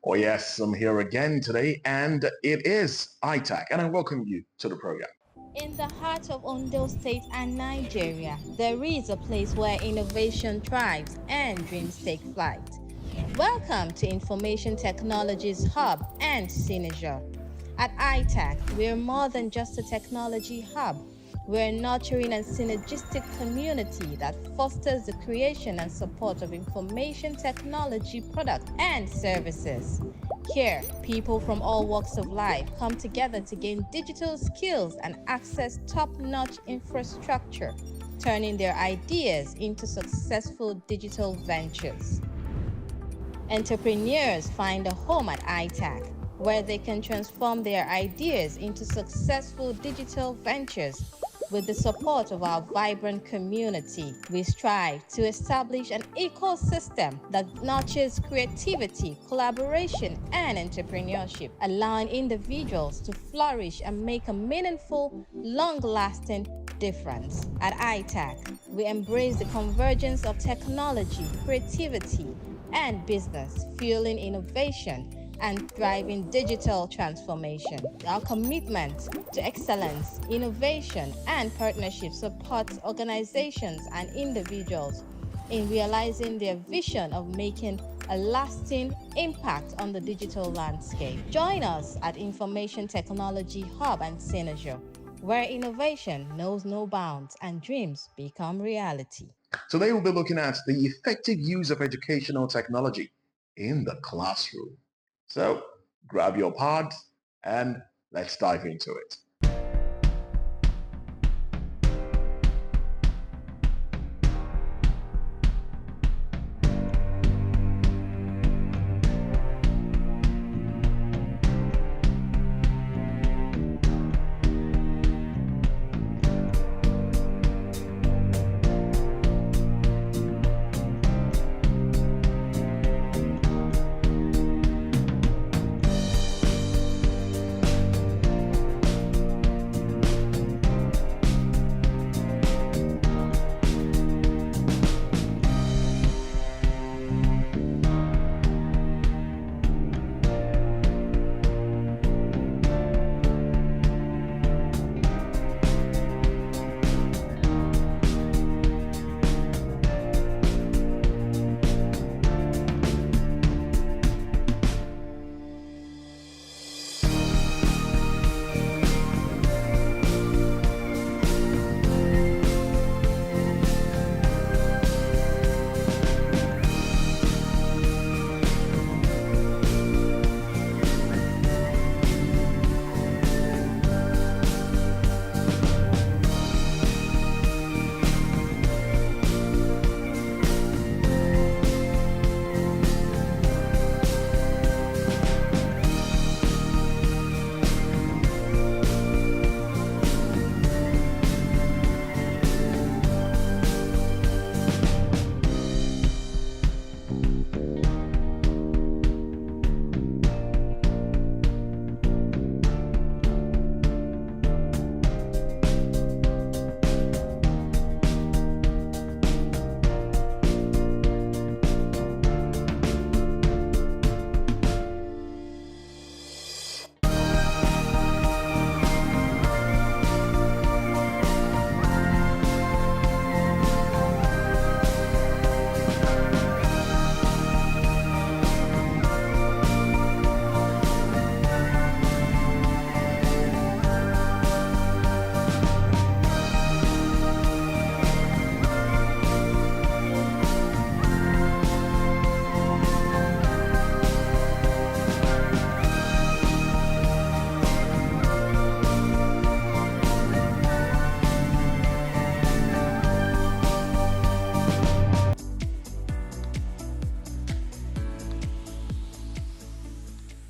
Oh yes, I'm here again today and it is ITAC and I welcome you to the program. In the heart of Ondo State and Nigeria, there is a place where innovation thrives and dreams take flight. Welcome to Information Technology's Hub and Synergy. At ITAC, we're more than just a technology hub. We're a nurturing and synergistic community that fosters the creation and support of information technology products and services. Here, people from all walks of life come together to gain digital skills and access top-notch infrastructure, turning their ideas into successful digital ventures. Entrepreneurs find a home at ITAC, where they can transform their ideas into successful digital ventures. With the support of our vibrant community, we strive to establish an ecosystem that nurtures creativity, collaboration, and entrepreneurship, allowing individuals to flourish and make a meaningful, long-lasting difference. At ITAC, we embrace the convergence of technology, creativity, and business, fueling innovation and driving digital transformation. Our commitment to excellence, innovation, and partnership supports organizations and individuals in realizing their vision of making a lasting impact on the digital landscape. Join us at Information Technology Hub and Synergy, where innovation knows no bounds and dreams become reality. Today we'll be looking at the effective use of educational technology in the classroom. So grab your pod and let's dive into it.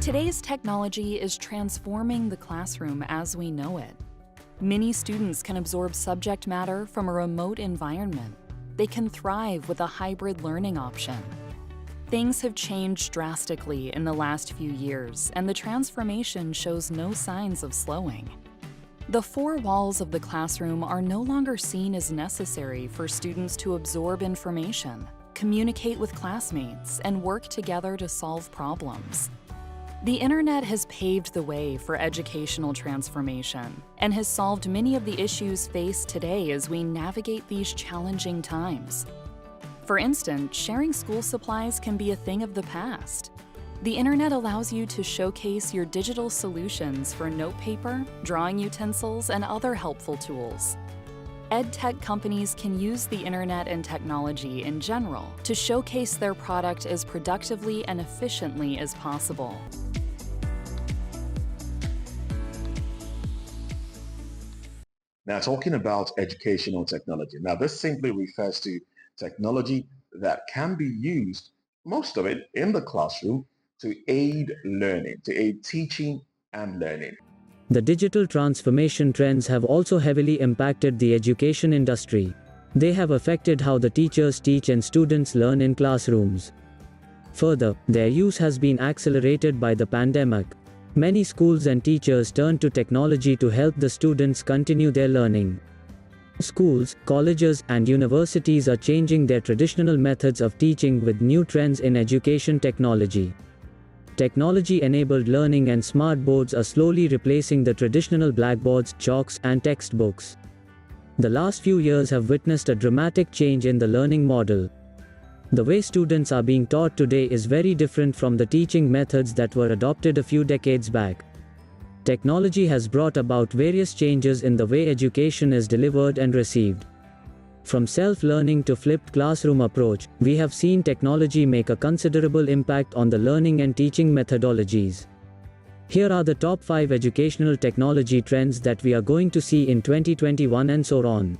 Today's technology is transforming the classroom as we know it. Many students can absorb subject matter from a remote environment. They can thrive with a hybrid learning option. Things have changed drastically in the last few years, and the transformation shows no signs of slowing. The four walls of the classroom are no longer seen as necessary for students to absorb information. communicate with classmates, and work together to solve problems. The internet has paved the way for educational transformation and has solved many of the issues faced today as we navigate these challenging times. For instance, sharing school supplies can be a thing of the past. The internet allows you to showcase your digital solutions for notepaper, drawing utensils, and other helpful tools. EdTech companies can use the internet and technology in general to showcase their product as productively and efficiently as possible. Now, talking about educational technology. Now, this simply refers to technology that can be used, most of it in the classroom, to aid learning, to aid teaching and learning. The digital transformation trends have also heavily impacted the education industry. They have affected how the teachers teach and students learn in classrooms. Further, their use has been accelerated by the pandemic. Many schools and teachers turn to technology to help the students continue their learning. Schools, colleges, and universities are changing their traditional methods of teaching with new trends in education technology. Technology-enabled learning and smart boards are slowly replacing the traditional blackboards, chalks, and textbooks. The last few years have witnessed a dramatic change in the learning model. The way students are being taught today is very different from the teaching methods that were adopted a few decades back. Technology has brought about various changes in the way education is delivered and received. From self-learning to flipped classroom approach, we have seen technology make a considerable impact on the learning and teaching methodologies. Here are the top 5 educational technology trends that we are going to see in 2021 and so on.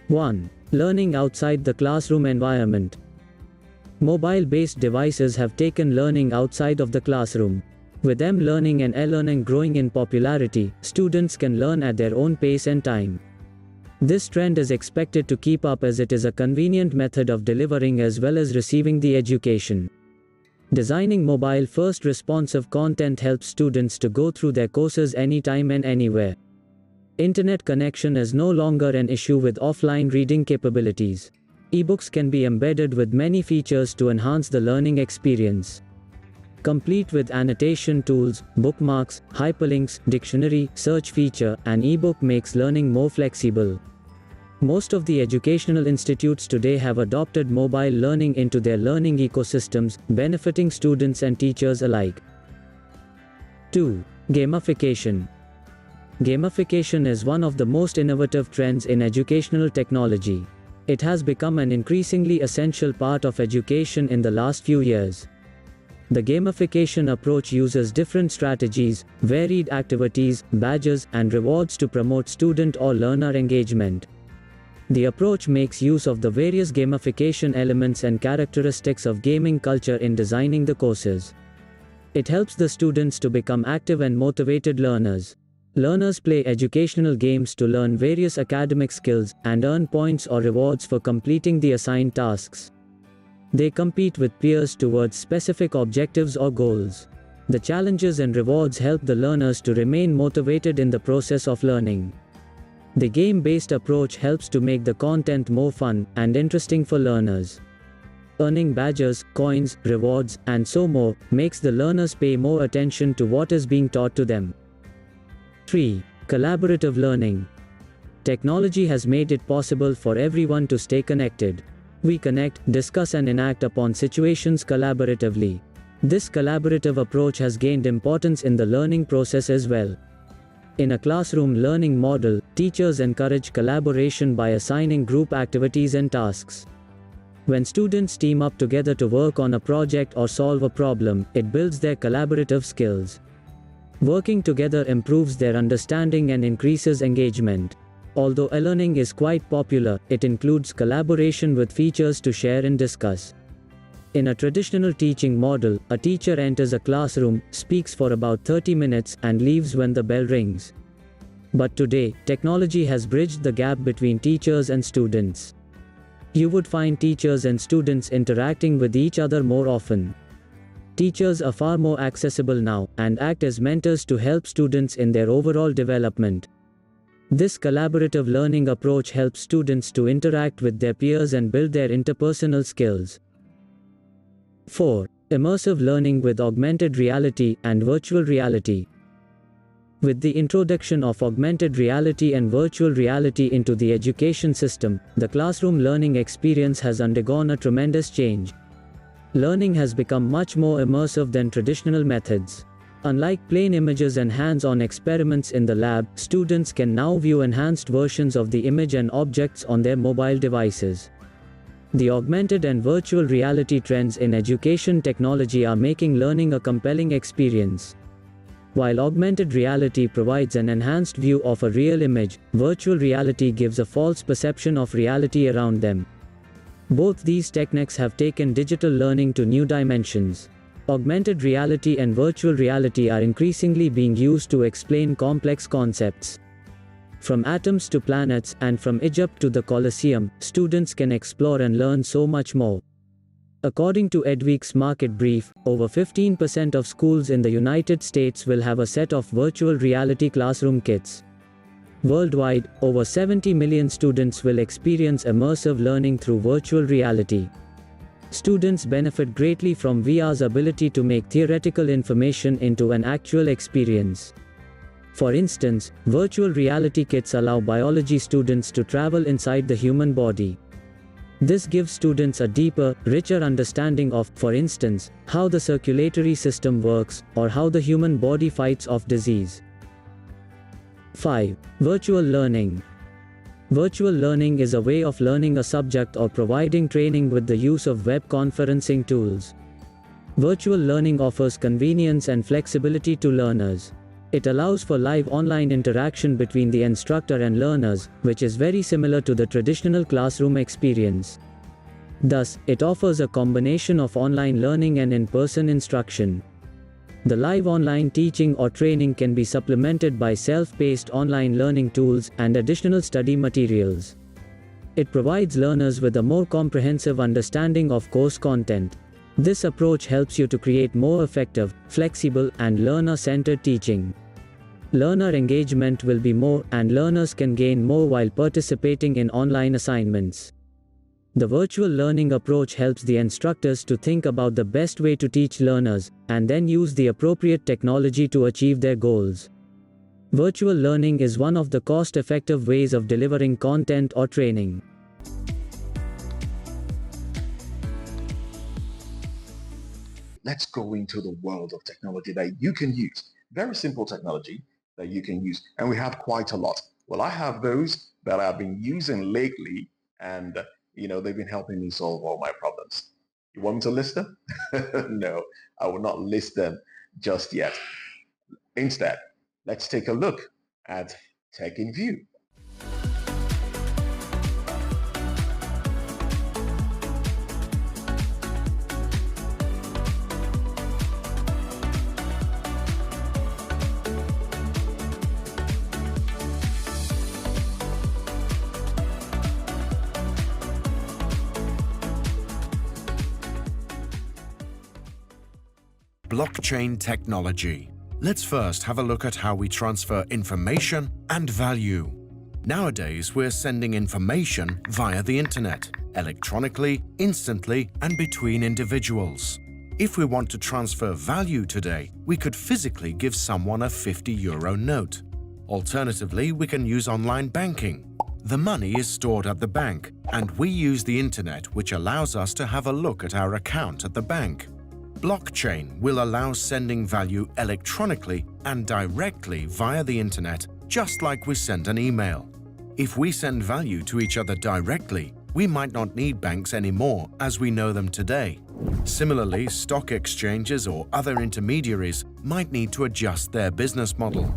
1. Learning outside the classroom environment. Mobile-based devices have taken learning outside of the classroom. With them learning and e-learning growing in popularity, students can learn at their own pace and time. This trend is expected to keep up as it is a convenient method of delivering as well as receiving the education. Designing mobile-first responsive content helps students to go through their courses anytime and anywhere. Internet connection is no longer an issue with offline reading capabilities. Ebooks can be embedded with many features to enhance the learning experience. Complete with annotation tools, bookmarks, hyperlinks, dictionary, search feature, and ebook makes learning more flexible. Most of the educational institutes today have adopted mobile learning into their learning ecosystems, benefiting students and teachers alike. 2. Gamification. Gamification is one of the most innovative trends in educational technology. It has become an increasingly essential part of education in the last few years. The gamification approach uses different strategies, varied activities, badges, and rewards to promote student or learner engagement. The approach makes use of the various gamification elements and characteristics of gaming culture in designing the courses. It helps the students to become active and motivated learners. Learners play educational games to learn various academic skills and earn points or rewards for completing the assigned tasks. They compete with peers towards specific objectives or goals. The challenges and rewards help the learners to remain motivated in the process of learning. The game-based approach helps to make the content more fun and interesting for learners. Earning badges, coins, rewards, and so more makes the learners pay more attention to what is being taught to them. 3. Collaborative learning. Technology has made it possible for everyone to stay connected. We connect, discuss, and enact upon situations collaboratively. This collaborative approach has gained importance in the learning process as well. In a classroom learning model, teachers encourage collaboration by assigning group activities and tasks. When students team up together to work on a project or solve a problem, it builds their collaborative skills. Working together improves their understanding and increases engagement. Although e-learning is quite popular, it includes collaboration with features to share and discuss. In a traditional teaching model, a teacher enters a classroom, speaks for about 30 minutes, and leaves when the bell rings. But today, technology has bridged the gap between teachers and students. You would find teachers and students interacting with each other more often. Teachers are far more accessible now, and act as mentors to help students in their overall development. This collaborative learning approach helps students to interact with their peers and build their interpersonal skills. 4. Immersive learning with augmented reality and virtual reality. With the introduction of augmented reality and virtual reality into the education system, the classroom learning experience has undergone a tremendous change. Learning has become much more immersive than traditional methods. Unlike plain images and hands-on experiments in the lab, students can now view enhanced versions of the image and objects on their mobile devices. The augmented and virtual reality trends in education technology are making learning a compelling experience. While augmented reality provides an enhanced view of a real image, virtual reality gives a false perception of reality around them. Both these techniques have taken digital learning to new dimensions. Augmented reality and virtual reality are increasingly being used to explain complex concepts. From atoms to planets and from Egypt to the Colosseum, students can explore and learn so much more. According to EdTech's market brief, over 15% of schools in the United States will have a set of virtual reality classroom kits. Worldwide, over 70 million students will experience immersive learning through virtual reality. Students benefit greatly from VR's ability to make theoretical information into an actual experience. For instance, virtual reality kits allow biology students to travel inside the human body. This gives students a deeper, richer understanding of, for instance, how the circulatory system works, or how the human body fights off disease. 5. Virtual learning. Virtual learning is a way of learning a subject or providing training with the use of web conferencing tools. Virtual learning offers convenience and flexibility to learners. It allows for live online interaction between the instructor and learners, which is very similar to the traditional classroom experience. Thus, it offers a combination of online learning and in-person instruction. The live online teaching or training can be supplemented by self-paced online learning tools and additional study materials. It provides learners with a more comprehensive understanding of course content. This approach helps you to create more effective, flexible, and learner-centered teaching. Learner engagement will be more, and learners can gain more while participating in online assignments. The virtual learning approach helps the instructors to think about the best way to teach learners, and then use the appropriate technology to achieve their goals. Virtual learning is one of the cost-effective ways of delivering content or training. Let's go into the world of technology that you can use. Very simple technology that you can use. And we have quite a lot. Well, I have those that I've been using lately, and they've been helping me solve all my problems. You want me to list them? No, I will not list them just yet. Instead, let's take a look at Tech in View. Blockchain technology. Let's first have a look at how we transfer information and value. Nowadays, we're sending information via the internet, electronically, instantly, and between individuals. If we want to transfer value today, we could physically give someone a €50 note. Alternatively, we can use online banking. The money is stored at the bank, and we use the internet, which allows us to have a look at our account at the bank. Blockchain will allow sending value electronically and directly via the internet, just like we send an email. If we send value to each other directly, we might not need banks anymore as we know them today. Similarly, stock exchanges or other intermediaries might need to adjust their business model.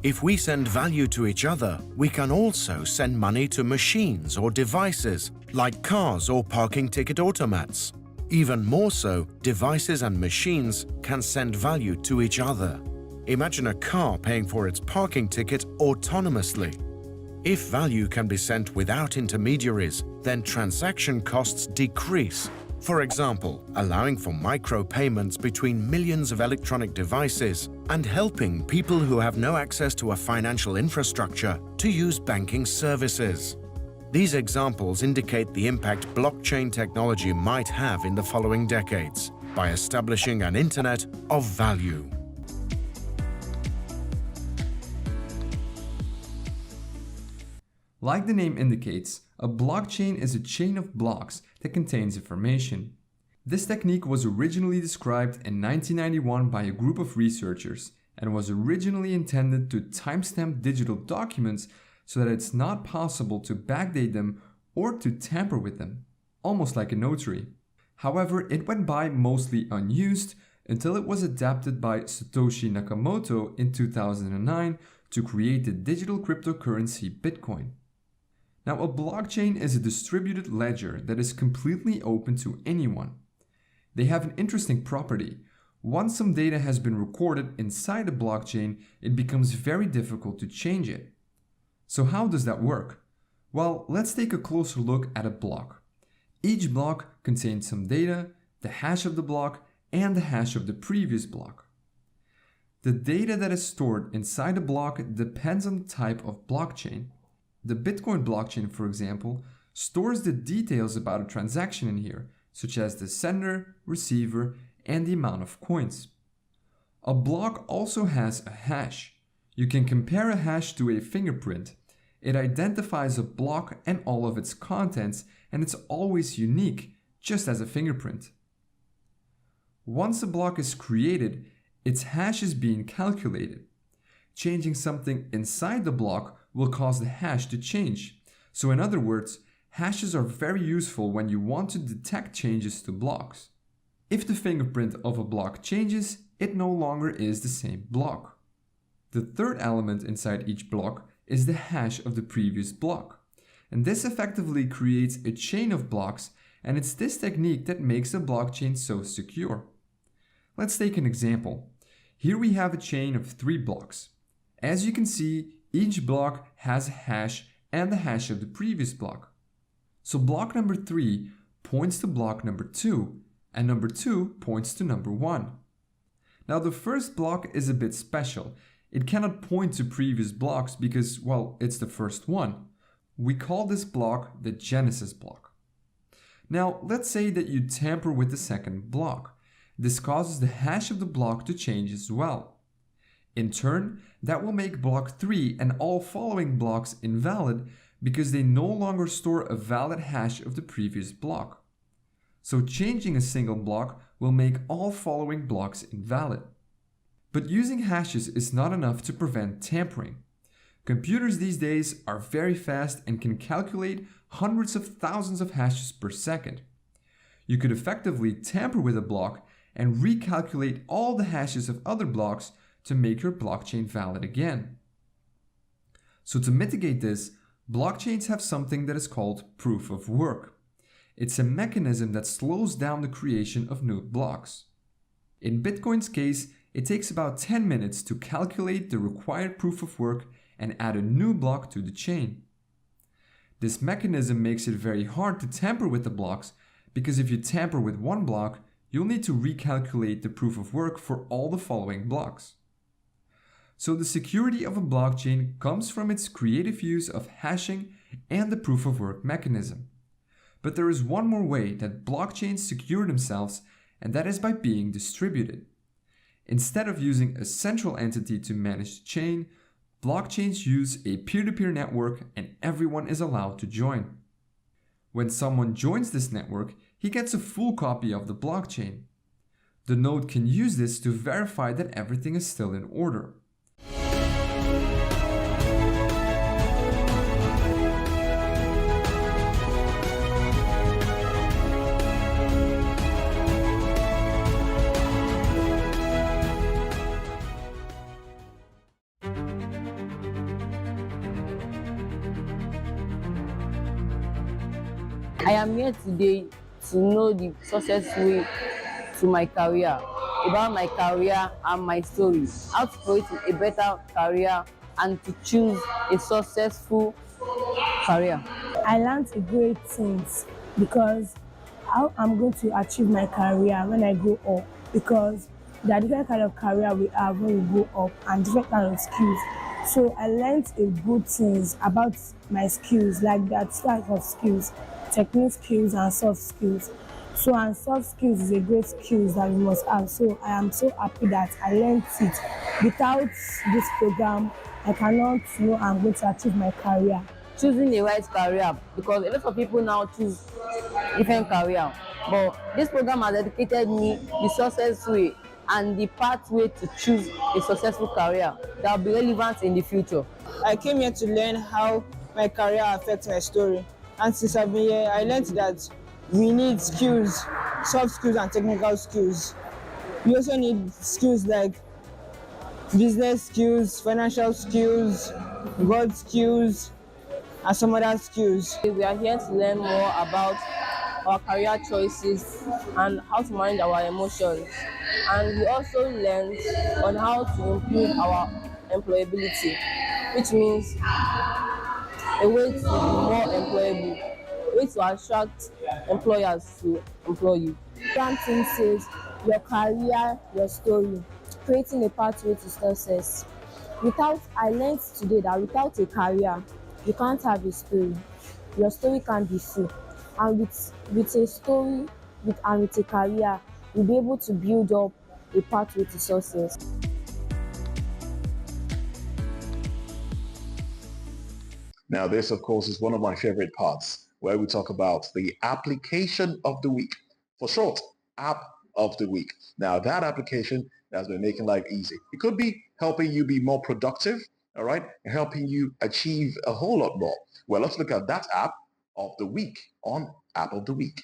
If we send value to each other, we can also send money to machines or devices like cars or parking ticket automats. Even more so, devices and machines can send value to each other. Imagine a car paying for its parking ticket autonomously. If value can be sent without intermediaries, then transaction costs decrease, For example, allowing for micropayments between millions of electronic devices and helping people who have no access to a financial infrastructure to use banking services. These examples indicate the impact blockchain technology might have in the following decades by establishing an internet of value. Like the name indicates, a blockchain is a chain of blocks that contains information. This technique was originally described in 1991 by a group of researchers and was originally intended to timestamp digital documents so that it's not possible to backdate them or to tamper with them, almost like a notary. However, it went by mostly unused until it was adapted by Satoshi Nakamoto in 2009 to create the digital cryptocurrency Bitcoin. Now, a blockchain is a distributed ledger that is completely open to anyone. They have an interesting property. Once some data has been recorded inside a blockchain, it becomes very difficult to change it. So how does that work? Well, let's take a closer look at a block. Each block contains some data, the hash of the block, and the hash of the previous block. The data that is stored inside a block depends on the type of blockchain. The Bitcoin blockchain, for example, stores the details about a transaction in here, such as the sender, receiver, and the amount of coins. A block also has a hash. You can compare a hash to a fingerprint. It identifies a block and all of its contents, and it's always unique, just as a fingerprint. Once a block is created, its hash is being calculated. Changing something inside the block will cause the hash to change. So in other words, hashes are very useful when you want to detect changes to blocks. If the fingerprint of a block changes, it no longer is the same block. The third element inside each block is the hash of the previous block. And this effectively creates a chain of blocks, and it's this technique that makes a blockchain so secure. Let's take an example. Here we have a chain of 3 blocks. As you can see, each block has a hash and the hash of the previous block. So block number 3 points to block number 2, and number 2 points to number 1. Now the first block is a bit special. It cannot point to previous blocks because, well, it's the first one. We call this block the genesis block. Now let's say that you tamper with the second block. This causes the hash of the block to change as well. In turn, that will make block 3 and all following blocks invalid because they no longer store a valid hash of the previous block. So changing a single block will make all following blocks invalid. But using hashes is not enough to prevent tampering. Computers these days are very fast and can calculate hundreds of thousands of hashes per second. You could effectively tamper with a block and recalculate all the hashes of other blocks to make your blockchain valid again. So to mitigate this, blockchains have something that is called proof of work. It's a mechanism that slows down the creation of new blocks. In Bitcoin's case, it takes about 10 minutes to calculate the required proof of work and add a new block to the chain. This mechanism makes it very hard to tamper with the blocks because if you tamper with one block, you'll need to recalculate the proof of work for all the following blocks. So the security of a blockchain comes from its creative use of hashing and the proof of work mechanism. But there is one more way that blockchains secure themselves, and that is by being distributed. Instead of using a central entity to manage the chain, blockchains use a peer-to-peer network and everyone is allowed to join. When someone joins this network, he gets a full copy of the blockchain. The node can use this to verify that everything is still in order. I am here today to know the success way to my career, about my career and my story, how to create a better career and to choose a successful career. I learned great things because how I'm going to achieve my career when I grow up, because there are different kind of career we have when we grow up and different kind of skills. So I learned a good things about my skills, like that type of skills, technique skills and soft skills. So and soft skills is a great skills that we must have. So I am so happy that I learned it. Without this program, I cannot know I'm going to achieve my career. Choosing the right career, because a lot of people now choose different career, but this program has educated me the success way and the pathway to choose a successful career that will be relevant in the future. I came here to learn how my career affects my story, and since I've been here, I learned that we need skills, soft skills and technical skills. We also need skills like business skills, financial skills, word skills, and some other skills. We are here to learn more about our career choices and how to manage our emotions. And we also learned on how to improve our employability, which means a way to be more employable, a way to attract employers to employ you. One thing says your career, your story, creating a pathway to success. I learned today that without a career, you can't have a story. Your story can't be full. And with a story and with a career, you'll be able to build up a pathway to success. Now, this, of course, is one of my favorite parts where we talk about the application of the week. For short, app of the week. Now, that application has been making life easy. It could be helping you be more productive, all right, and helping you achieve a whole lot more. Well, let's look at that app of the week on App of the Week.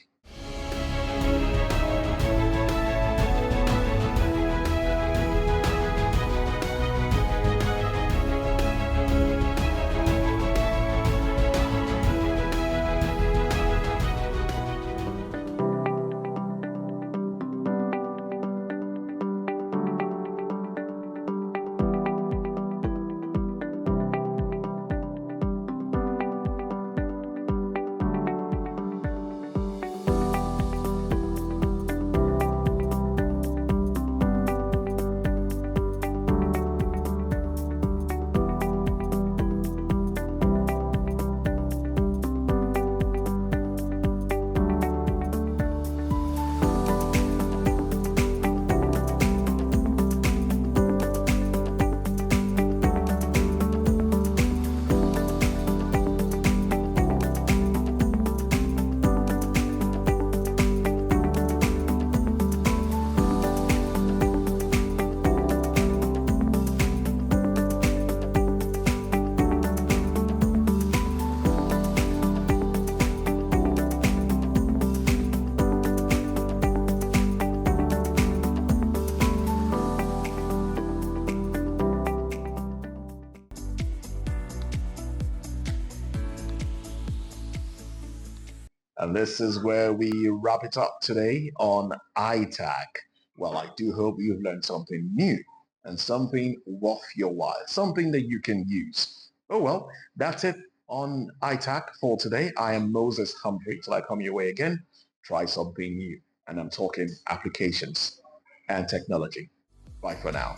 And this is where we wrap it up today on ITAC. Well, I do hope you've learned something new and something worth your while, something that you can use. Oh well, that's it on ITAC for today. I am Moses Humphrey. Till I come your way again, try something new. And I'm talking applications and technology. Bye for now.